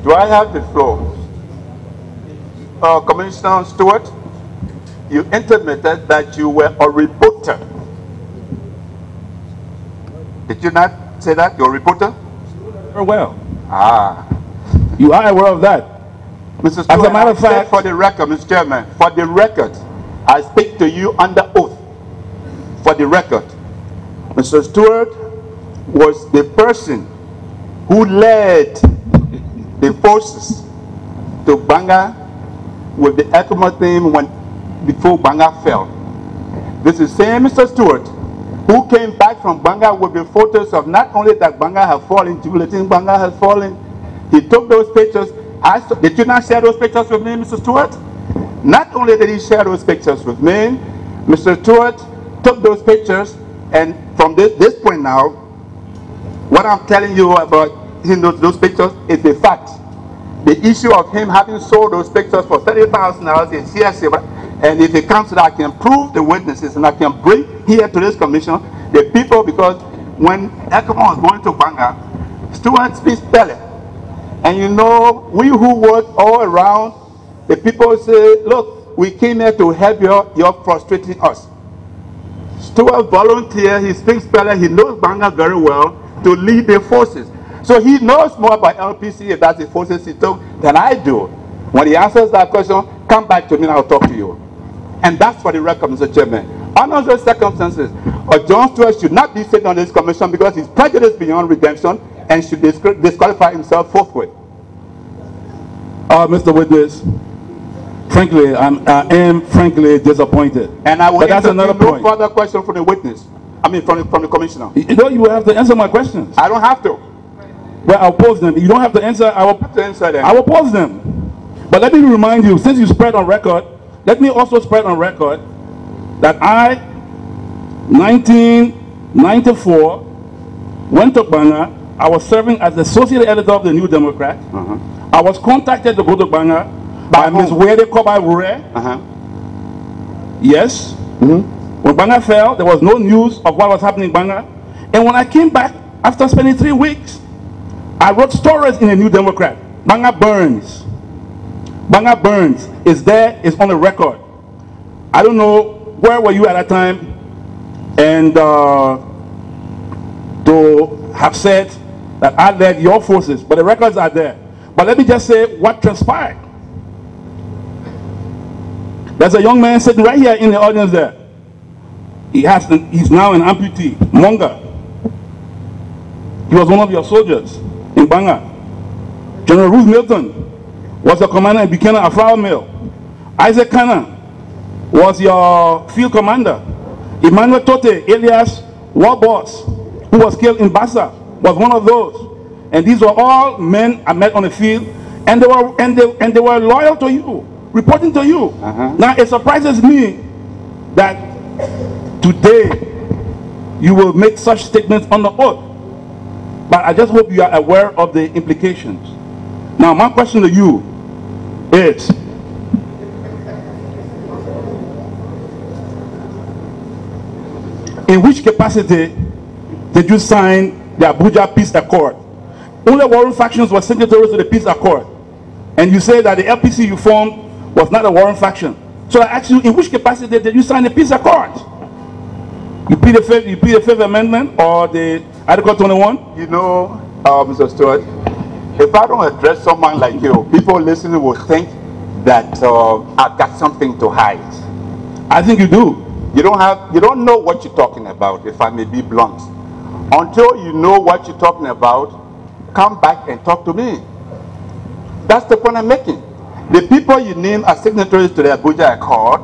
Do I have the floor? Commissioner Stewart, you intimated that you were a reporter. Did you not say that? You're a reporter? Very well. Ah. You are aware of that. Mr. Stewart, as a matter of fact, for the record, Mr. Chairman, for the record, I speak to you under oath. For the record, Mr. Stewart was the person who led the forces to Banga with the Ekuma team before Banga fell. This is same Mr. Stewart who came back from Banga with the photos of not only that Banga has fallen, jubilating Banga has fallen. He took those pictures. Did you not share those pictures with me, Mr. Stewart? Not only did he share those pictures with me, Mr. Stewart took those pictures, and from this point now, what I'm telling you about those pictures is the fact. The issue of him having sold those pictures for $30,000 in TRC, and if it comes to that, I can prove the witnesses, and I can bring here to this commission the people, because when Ekuma was going to Banga, Stewart speaks Pele. And you know, we who work all around, the people say, look, we came here to help you, you're frustrating us. Stewart volunteered, he speaks Pele, he knows Banga very well, to lead the forces. So he knows more about LPC, if that's the forces he took, than I do. When he answers that question, come back to me and I'll talk to you. And that's for the record, Mr. Chairman. Under those circumstances, John Stewart should not be sitting on this commission because he's prejudiced beyond redemption and should disqualify himself forthwith. Mr. Witness, frankly, I am frankly disappointed. And I will entertain no further question from the witness. I mean, from the commissioner. You know, you will have to answer my questions. I don't have to. Well, I'll pose them. You don't have to answer. I will have to answer them. I will pose them. But let me remind you, since you spread on record, let me also spread on record that I, 1994, went to Banga. I was serving as the associate editor of the New Democrat. I was contacted to go to Banga by Ms. Wede Koba-Wure. Yes. When Banga fell, there was no news of what was happening in Banga. And when I came back, after spending 3 weeks, I wrote stories in the New Democrat. Banga burns. Banga burns. It's there, it's on the record. I don't know, where were you at that time? And to have said that I led your forces, but the records are there. But let me just say what transpired. There's a young man sitting right here in the audience there. He's now an amputee, Monga. He was one of your soldiers in Banga. General Ruth Milton was your commander in Buchanan Afrawa Mill. Isaac Kana was your field commander. Emmanuel Tote, alias war boss, who was killed in Bassa, was one of those. And these were all men I met on the field, and they were loyal to you, reporting to you. Now it surprises me that today you will make such statements on the oath. But I just hope you are aware of the implications. Now my question to you is, in which capacity did you sign the Abuja Peace Accord? Only warring factions were signatories to the Peace Accord. And you say that the LPC you formed was not a warring faction. So I ask you, in which capacity did you sign the Peace Accord? You plead the Fifth Amendment or the Article 21? You know, Mr. Stewart, if I don't address someone like you, people listening will think that I've got something to hide. I think you do. You don't know what you're talking about, if I may be blunt. Until you know what you're talking about, come back and talk to me. That's the point I'm making. The people you name as signatories to the Abuja Accord,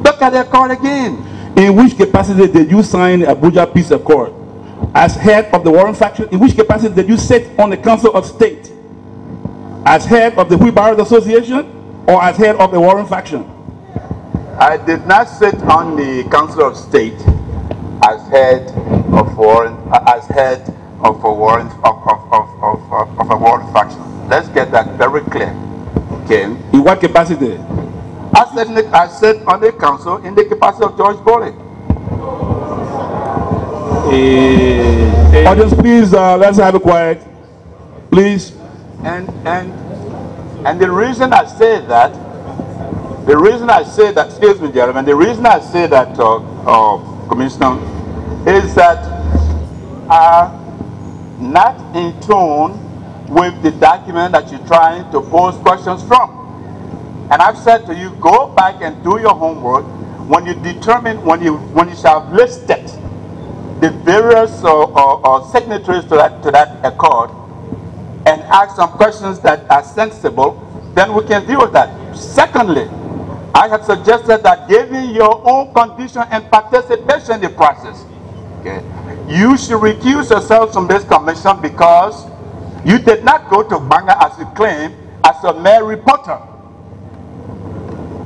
look at the accord again. In which capacity did you sign the Abuja Peace Accord? As head of the warring faction? In which capacity did you sit on the Council of State? As head of the Wheelbarrows Association or as head of the warring faction? I did not sit on the Council of State as head of a warring faction. Let's get that very clear. Okay. In what capacity? I sit on the council in the capacity of George Boley. Audience, please, let's have it quiet. Please. And the reason I say that, excuse me, gentlemen, the reason I say that, Commissioner, is that not in tune with the document that you're trying to pose questions from. And I've said to you, go back and do your homework when you determine, when you shall have listed the various signatories to that accord, and ask some questions that are sensible, then we can deal with that. Secondly, I have suggested that given your own condition and participation in the process, okay, you should recuse yourself from this commission because you did not go to Banga as you claim as a mere reporter.